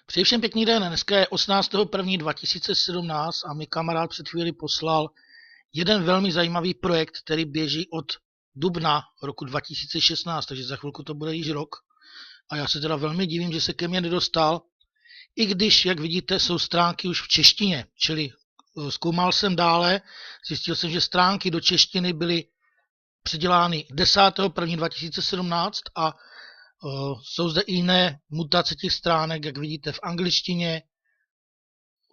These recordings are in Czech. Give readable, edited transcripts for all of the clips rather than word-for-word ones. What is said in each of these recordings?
Přeji všem pěkný den, dneska je 18.1.2017 a mi kamarád před chvíli poslal jeden velmi zajímavý projekt, který běží od dubna roku 2016, takže za chvilku to bude již rok. A já se teda velmi divím, že se ke mně nedostal, i když, jak vidíte, jsou stránky už v češtině, čili zkoumal jsem dále, zjistil jsem, že stránky do češtiny byly předělány 10.1.2017 a jsou zde i jiné mutace těch stránek, jak vidíte, v angličtině,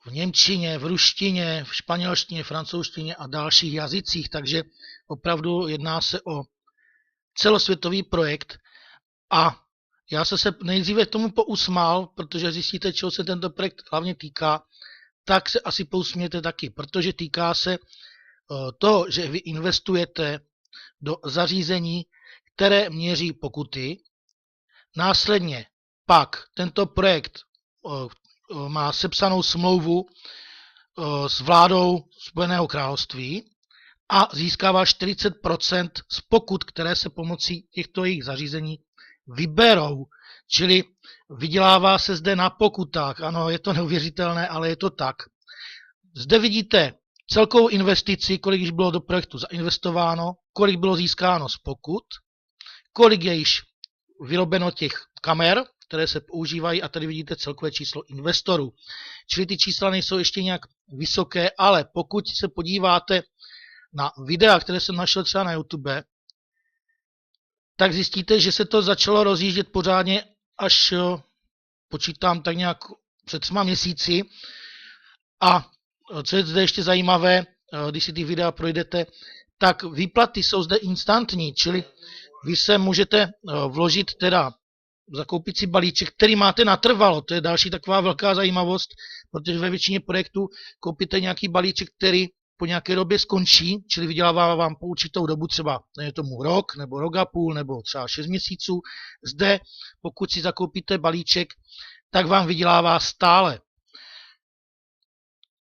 v němčině, v ruštině, v španělštině, francouzštině a dalších jazycích, takže opravdu jedná se o celosvětový projekt a já se nejdříve tomu pousmál, protože zjistíte, čeho se tento projekt hlavně týká, tak se asi pousmějete taky, protože týká se toho, že vy investujete do zařízení, které měří pokuty. Následně pak tento projekt má sepsanou smlouvu s vládou Spojeného království a získává 40% z pokut, které se pomocí těchto jejich zařízení vyberou. Čili vydělává se zde na pokutách. Ano, je to neuvěřitelné, ale je to tak. Zde vidíte celkovou investici, kolik již bylo do projektu zainvestováno, kolik bylo získáno z pokut, kolik je již vyrobeno těch kamer, které se používají, a tady vidíte celkové číslo investorů. Čili ty čísla nejsou ještě nějak vysoké, ale pokud se podíváte na videa, které jsem našel třeba na YouTube, tak zjistíte, že se to začalo rozjíždět pořádně až počítám tak nějak před 3 měsíci. A co je zde ještě zajímavé, když si ty videa projdete, tak výplaty jsou zde instantní, čili vy se můžete vložit teda zakoupit si balíček, který máte natrvalo. To je další taková velká zajímavost, protože ve většině projektů koupíte nějaký balíček, který po nějaké době skončí, čili vydělává vám po určitou dobu, třeba je tomu rok, nebo rok a půl, nebo třeba 6 měsíců. Zde, pokud si zakoupíte balíček, tak vám vydělává stále.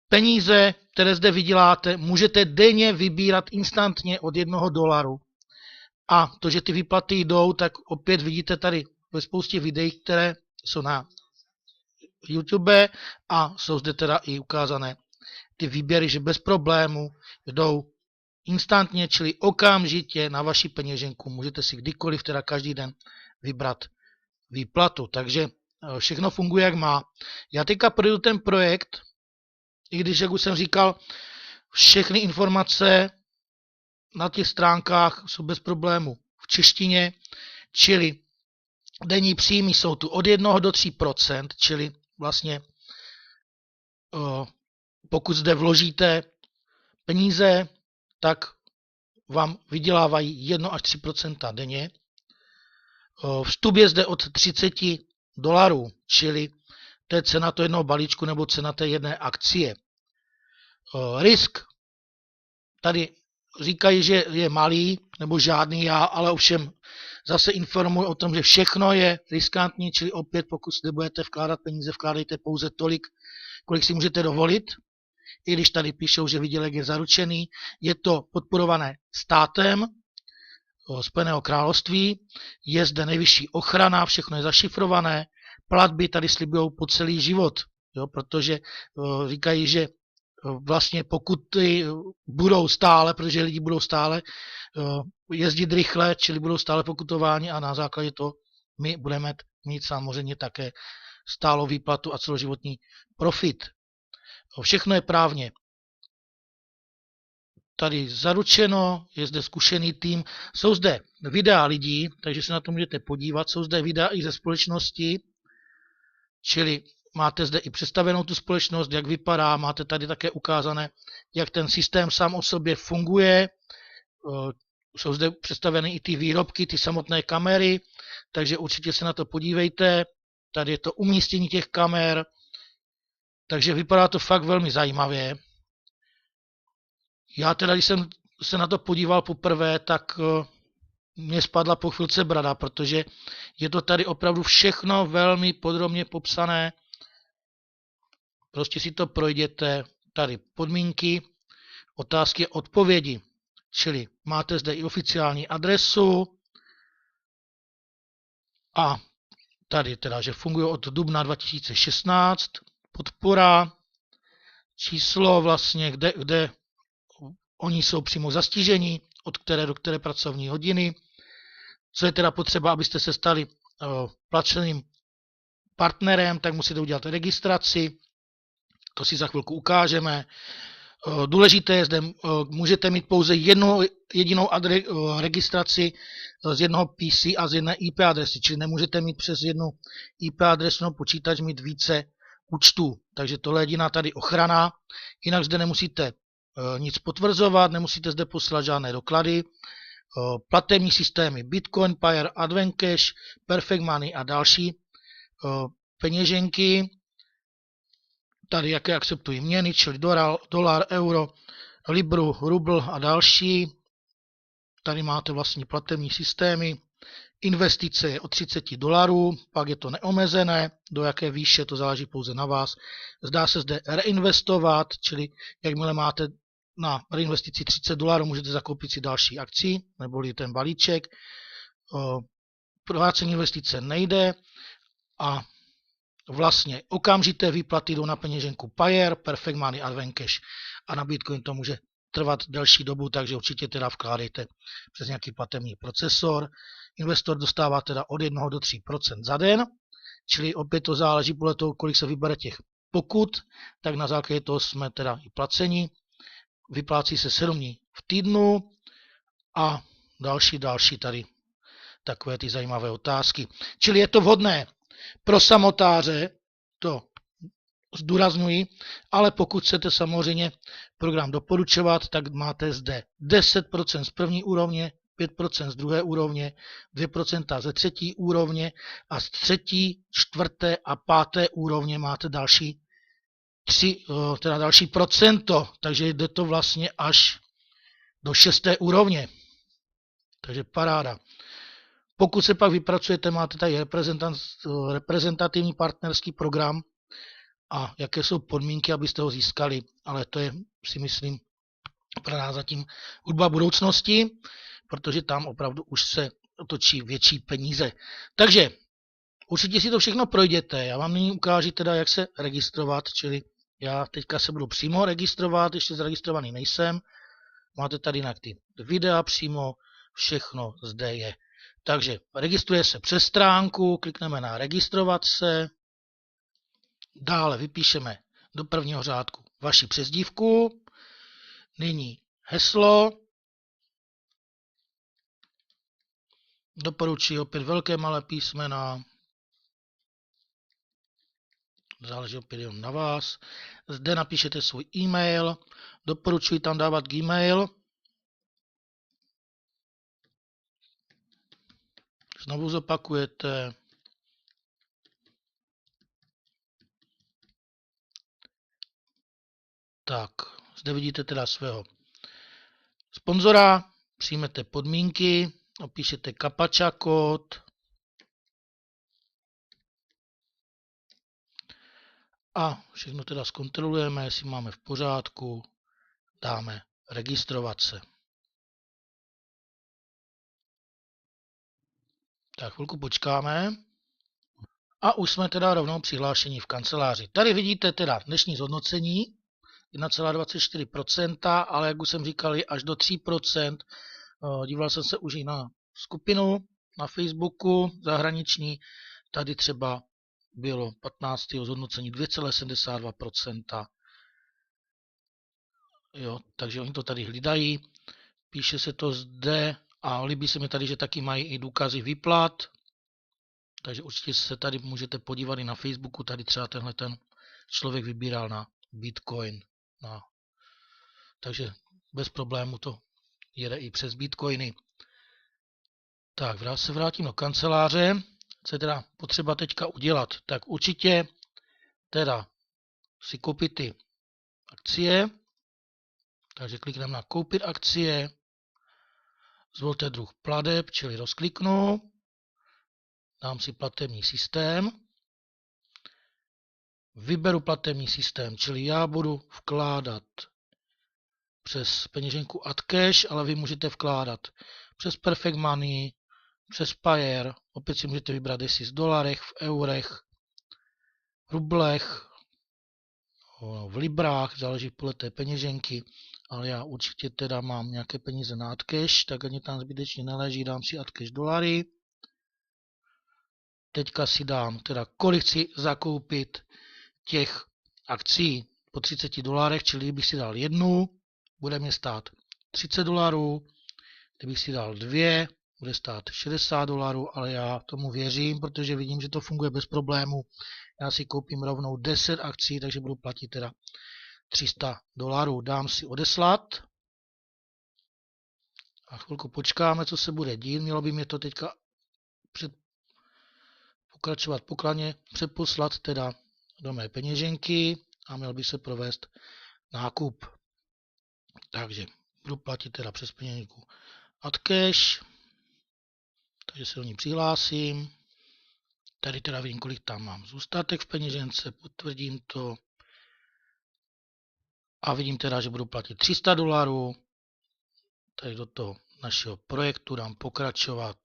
Peníze, které zde vyděláte, můžete denně vybírat instantně od $1. A to, že ty výplaty jdou, tak opět vidíte tady ve spoustě videí, které jsou na YouTube a jsou zde teda i ukázané ty výběry, že bez problému jdou instantně, čili okamžitě na vaši peněženku. Můžete si kdykoliv, teda každý den, vybrat výplatu. Takže všechno funguje, jak má. Já teďka projdu ten projekt, i když, jak už jsem říkal, všechny informace na těch stránkách jsou bez problému v češtině, čili denní příjmy jsou tu od 1 do 3%, čili vlastně pokud zde vložíte peníze, tak vám vydělávají 1 až 3% denně. Vstup je zde od $30, čili to je cena toho jednoho balíčku nebo cena té jedné akcie. Risk tady říkají, že je malý nebo žádný, já ale ovšem zase informuji o tom, že všechno je riskantní, čili opět pokud zde budete vkládat peníze, vkládejte pouze tolik, kolik si můžete dovolit. I když tady píšou, že výdělek je zaručený, je to podporované státem Spojeného království, je zde nejvyšší ochrana, všechno je zašifrované, platby tady slibují po celý život, jo, protože říkají, že vlastně pokuty budou stále, protože lidi budou stále jezdit rychle, čili budou stále pokutováni a na základě toho my budeme mít samozřejmě také stálou výplatu a celoživotní profit. Všechno je právně tady zaručeno, je zde zkušený tým, jsou zde videa lidí, takže se na to můžete podívat, jsou zde videa i ze společnosti, čili máte zde i představenou tu společnost, jak vypadá, máte tady také ukázané, jak ten systém sám o sobě funguje, jsou zde představeny i ty výrobky, ty samotné kamery, takže určitě se na to podívejte, tady je to umístění těch kamer, takže vypadá to fakt velmi zajímavě. Já teda, když jsem se na to podíval poprvé, tak mě spadla po chvilce brada, protože je to tady opravdu všechno velmi podrobně popsané. Prostě si to projděte, tady podmínky, otázky a odpovědi. Čili máte zde i oficiální adresu a tady teda, že fungují od dubna 2016, podpora, číslo vlastně, kde oni jsou přímo zastiženi, od které do které pracovní hodiny, co je teda potřeba, abyste se stali placeným partnerem, tak musíte udělat registraci, to si za chvilku ukážeme. Důležité je, zde můžete mít pouze jedinou registraci z jednoho PC a z jedné IP adresy, čili nemůžete mít přes jednu IP adresu nebo počítač mít více účtů. Takže tohle je jediná tady ochrana, jinak zde nemusíte nic potvrzovat, nemusíte zde poslat žádné doklady. Platební systémy Bitcoin, Payeer, Advencash, Perfect Money a další peněženky. Tady jaké akceptují měny, čili dolar, euro, libru, rubl a další. Tady máte vlastní platební systémy. Investice je od $30, pak je to neomezené, do jaké výše, to záleží pouze na vás. Zdá se zde reinvestovat, čili jakmile máte na reinvestici $30, můžete zakoupit si další akci, neboli ten balíček. Vrácení investice nejde a vlastně okamžité výplaty jdou na peněženku Payeer, Perfect Money, Advencash a na Bitcoin to může trvat delší dobu, takže určitě teda vkládejte přes nějaký platební procesor. Investor dostává teda od 1 do 3% za den, čili opět to záleží podle toho, kolik se vybere těch pokut, tak na základě toho jsme teda i placeni. Vyplácí se 7 dní v týdnu a další tady takové ty zajímavé otázky. Čili je to vhodné pro samotáře, to zdůrazňuji, ale pokud chcete samozřejmě program doporučovat, tak máte zde 10% z první úrovně, 5% z druhé úrovně, 2% ze třetí úrovně a z třetí, čtvrté a páté úrovně máte další procento, takže jde to vlastně až do 6. úrovně. Takže paráda. Pokud se pak vypracujete, máte tady reprezentativní partnerský program a jaké jsou podmínky, abyste ho získali, ale to je, si myslím, pro nás zatím hudba budoucnosti, protože tam opravdu už se točí větší peníze. Takže určitě si to všechno projděte. Já vám nyní ukážu teda, jak se registrovat, čili já teďka se budu přímo registrovat, ještě zaregistrovaný nejsem. Máte tady na ty videa přímo, všechno zde je. Takže registruje se přes stránku, klikneme na registrovat se, dále vypíšeme do prvního řádku vaši přezdívku, nyní heslo, doporučuji opět velké malé písmena, záleží opět jenom na vás, zde napíšete svůj e-mail, doporučuji tam dávat Gmail, znovu zopakujete, tak, zde vidíte teda svého sponzora, přijmete podmínky, opíšete CAPTCHA kód a všechno teda zkontrolujeme, jestli máme v pořádku, dáme registrovat se. Tak chvilku počkáme a už jsme teda rovnou přihlášení v kanceláři. Tady vidíte teda dnešní zhodnocení 1,24%, ale jak už jsem říkal, je až do 3%. Díval jsem se už i na skupinu na Facebooku zahraniční, tady třeba bylo 15. zhodnocení 2,72%. Jo, takže oni to tady hlídají, píše se to zde a líbí se mi tady, že taky mají i důkazy výplat, takže určitě se tady můžete podívat i na Facebooku, tady třeba tenhle ten člověk vybíral na Bitcoin. Takže bez problému to jede i přes Bitcoiny. Tak, se vrátím do kanceláře. Co je teda potřeba teďka udělat? Tak určitě teda si koupit ty akcie. Takže klikneme na koupit akcie. Zvolte druh plateb, čili rozkliknu. Dám si platební systém. Vyberu platební systém, čili já budu vkládat přes peněženku Adcash, ale vy můžete vkládat přes Perfect Money, přes Payeer, Opět si můžete vybrat, jestli v dolarech, v eurech, v rublech, v librách, záleží podle té peněženky, ale já určitě teda mám nějaké peníze na Adcash, tak ani tam zbytečně neleží, dám si Adcash dolary. Teďka si dám teda, kolik chci zakoupit těch akcí po 30 dolarech, čili kdybych si dal jednu, bude mě stát 30 dolarů, kdybych si dal dvě, bude stát 60 dolarů, ale já tomu věřím, protože vidím, že to funguje bez problému. Já si koupím rovnou 10 akcí, takže budu platit teda 300 dolarů. Dám si odeslat a chvilku počkáme, co se bude dít. Mělo by mě to teďka pokračovat pokladně, přeposlat teda do mé peněženky a měl by se provést nákup. Takže budu platit teda přes peněženku Adcash, takže se do ní přihlásím. Tady teda vidím, kolik tam mám zůstatek v peněžence, potvrdím to. A vidím teda, že budu platit 300 dolarů. Tady do toho našeho projektu dám pokračovat.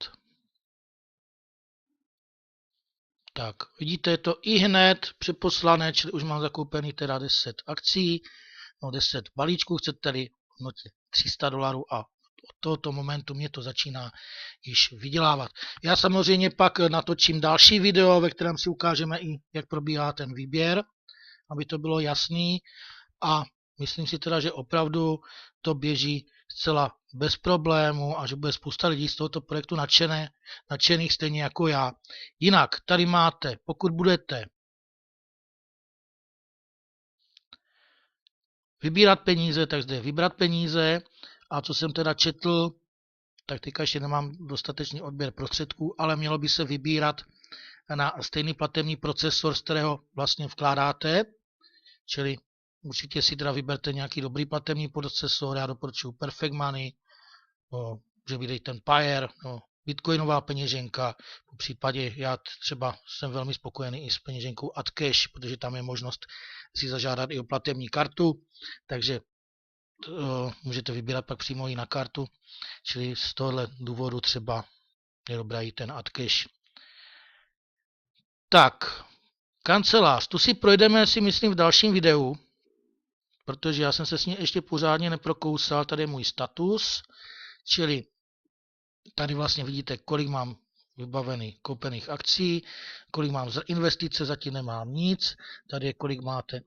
Tak, vidíte, je to i hned přeposlané, čili už mám zakoupený teda 10 akcí, no 10 balíčků, chcete-li v hodnotě 300 dolarů a od tohoto momentu mě to začíná již vydělávat. Já samozřejmě pak natočím další video, ve kterém si ukážeme i, jak probíhá ten výběr, aby to bylo jasný a myslím si teda, že opravdu to běží zcela bez problému a že bude spousta lidí z tohoto projektu nadšených stejně jako já. Jinak, tady máte, pokud budete vybírat peníze, tak zde vybrat peníze a co jsem teda četl, tak teďka ještě nemám dostatečný odběr prostředků, ale mělo by se vybírat na stejný platební procesor, z kterého vlastně vkládáte, čili určitě si teda vyberte nějaký dobrý platební procesor, já doporučuji Perfect Money, že vydej ten Payer, bitcoinová peněženka, v případě já třeba jsem velmi spokojený i s peněženkou Adcash, protože tam je možnost si zažádat i o platební kartu, takže můžete vybírat pak přímo i na kartu, čili z tohohle důvodu třeba je dobrý i ten Adcash. Tak, kancelář, tu si projdeme, si myslím, v dalším videu, protože já jsem se s ní ještě pořádně neprokousal, tady je můj status, čili tady vlastně vidíte, kolik mám vybavených koupených akcí, kolik mám z investice, zatím nemám nic, tady je kolik máte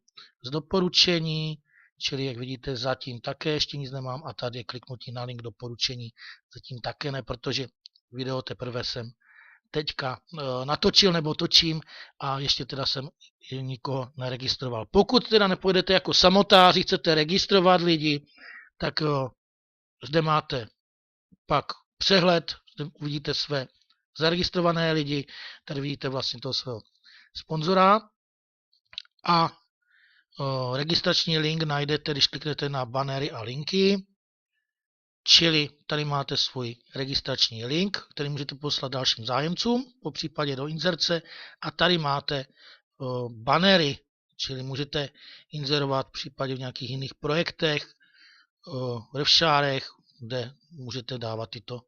z doporučení, čili jak vidíte, zatím také ještě nic nemám a tady je kliknutí na link doporučení, zatím také ne, protože video teprve jsem teďka natočil nebo točím a ještě teda jsem nikoho neregistroval. Pokud teda nepůjdete jako samotáři, chcete registrovat lidi, tak zde máte pak přehled, zde uvidíte své zaregistrované lidi, tady vidíte vlastně toho svého sponzora a registrační link najdete, když kliknete na banery a linky, čili tady máte svůj registrační link, který můžete poslat dalším zájemcům, po případě do inzerce a tady máte banery, čili můžete inzerovat v případě v nějakých jiných projektech, v Revšárech, kde můžete dávat tyto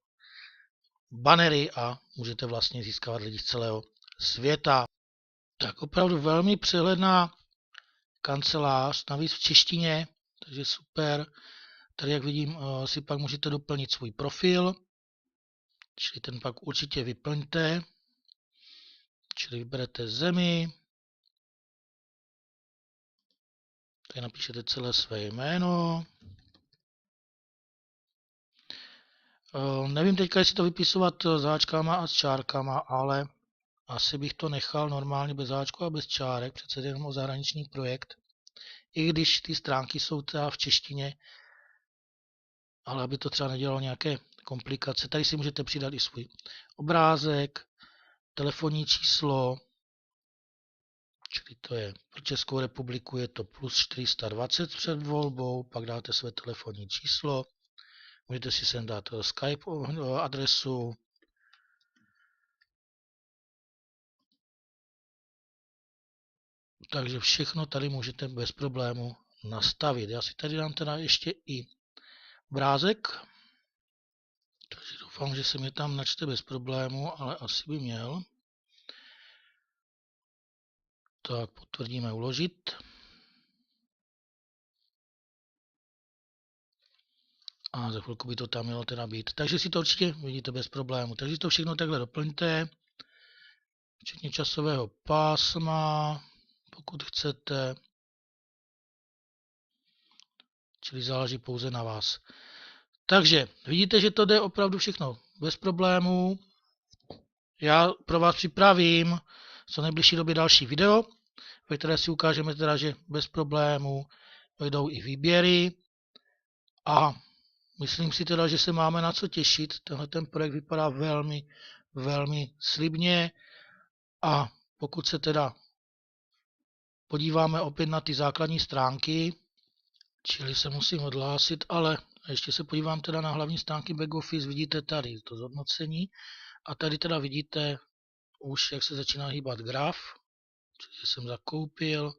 banery a můžete vlastně získávat lidi z celého světa. Tak opravdu velmi přehledná kancelář, navíc v češtině, takže super. Tady, jak vidím, si pak můžete doplnit svůj profil, čili ten pak určitě vyplňte, čili vyberete zemi, tady napíšete celé své jméno. Nevím teďka, jestli to vypisovat záčkama a s čárkama, ale asi bych to nechal normálně bez záčku a bez čárek, přece jenom o zahraniční projekt. I když ty stránky jsou teda v češtině, ale aby to třeba nedělalo nějaké komplikace. Tady si můžete přidat i svůj obrázek, telefonní číslo, čili to je pro Českou republiku je to plus 420 před volbou, pak dáte své telefonní číslo, můžete si sem dát Skype adresu, takže všechno tady můžete bez problému nastavit. Já si tady dám teda ještě i obrázek, Takže doufám, že se mi tam načte bez problému, ale asi by měl. Tak potvrdíme uložit. A za chvilku by to tam mělo teda být. Takže si to určitě vidíte bez problému. Takže to všechno takhle doplňte. Včetně časového pásma, pokud chcete. Čili záleží pouze na vás. Takže vidíte, že to jde opravdu všechno bez problémů. Já pro vás připravím co nejbližší době další video, ve které si ukážeme teda, že bez problémů jdou i výběry. A myslím si teda, že se máme na co těšit. Tenhle ten projekt vypadá velmi, velmi slibně. A pokud se teda podíváme opět na ty základní stránky, čili se musím odhlásit, ale ještě se podívám teda na hlavní stránky backoffice, vidíte tady to zhodnocení a tady teda vidíte už, jak se začíná hýbat graf, což jsem zakoupil.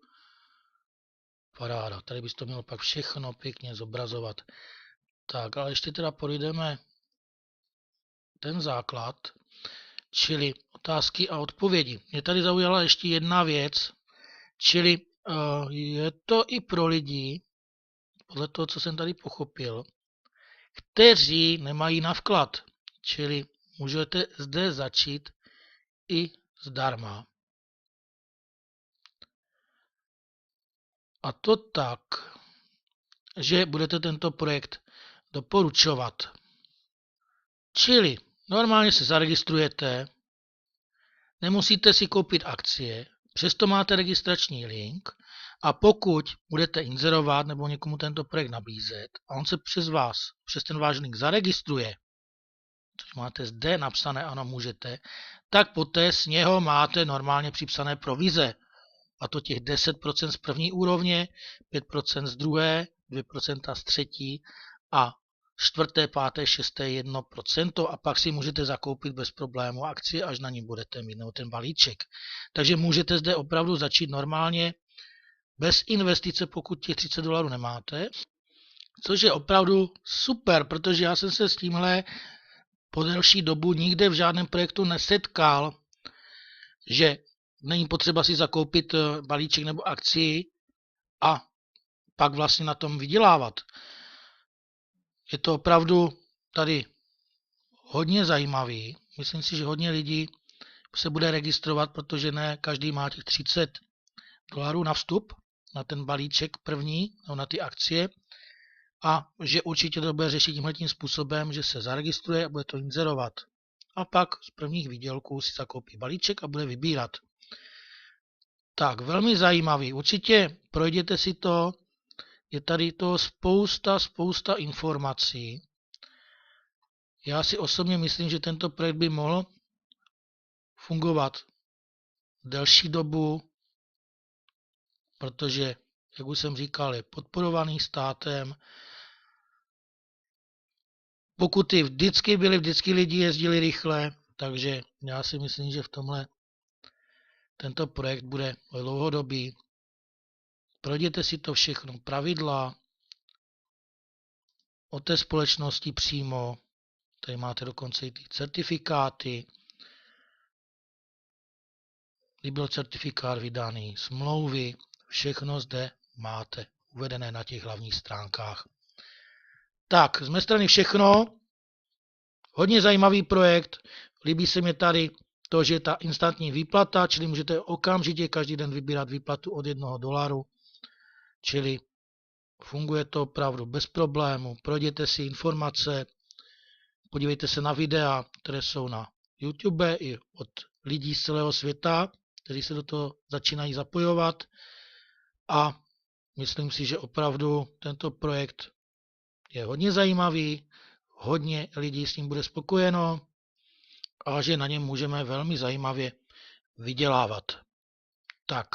Paráda, tady bys to mělo pak všechno pěkně zobrazovat. Tak, ale ještě teda projdeme ten základ, čili otázky a odpovědi. Mě tady zaujala ještě jedna věc, čili je to i pro lidi, podle toho, co jsem tady pochopil, kteří nemají na vklad, čili můžete zde začít i zdarma. A to tak, že budete tento projekt doporučovat. Čili normálně se zaregistrujete, nemusíte si koupit akcie, přesto máte registrační link a pokud budete inzerovat nebo někomu tento projekt nabízet a on se přes vás, přes ten váš link zaregistruje, což máte zde napsané, ano můžete, tak poté z něho máte normálně připsané provize. A to těch 10% z první úrovně, 5% z druhé, 2% z třetí a čtvrté, páté, šesté 1%. A pak si můžete zakoupit bez problému akcie, až na ní budete mít, nebo ten balíček. Takže můžete zde opravdu začít normálně, bez investice, pokud těch $30 nemáte. Což je opravdu super, protože já jsem se s tímhle po delší dobu nikde v žádném projektu nesetkal, že není potřeba si zakoupit balíček nebo akci a pak vlastně na tom vydělávat. Je to opravdu tady hodně zajímavý. Myslím si, že hodně lidí se bude registrovat, protože ne každý má těch $30 na vstup na ten balíček první, no na ty akcie. A že určitě to bude řešit tímhletím způsobem, že se zaregistruje a bude to inzerovat. A pak z prvních výdělků si zakoupí balíček a bude vybírat. Tak, velmi zajímavý. Určitě projděte si to. Je tady to spousta informací. Já si osobně myslím, že tento projekt by mohl fungovat delší dobu, protože, jak už jsem říkal, je podporovaný státem. Pokuty vždycky byly, vždycky lidi jezdili rychle, takže já si myslím, že v tomhle tento projekt bude dlouhodobý. Projděte si to všechno, pravidla o té společnosti přímo, tady máte dokonce i ty certifikáty, kdy byl certifikát vydaný, smlouvy, všechno zde máte uvedené na těch hlavních stránkách. Tak, z mé strany všechno. Hodně zajímavý projekt, líbí se mi tady to, že je ta instantní výplata, čili můžete okamžitě každý den vybírat výplatu od $1, čili funguje to opravdu bez problému. Projděte si informace, podívejte se na videa, které jsou na YouTube i od lidí z celého světa, kteří se do toho začínají zapojovat a myslím si, že opravdu tento projekt je hodně zajímavý, hodně lidí s ním bude spokojeno a že na něm můžeme velmi zajímavě vydělávat. Tak,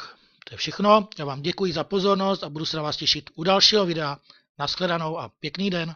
to je všechno. Já vám děkuji za pozornost a budu se na vás těšit u dalšího videa. Nashledanou a pěkný den.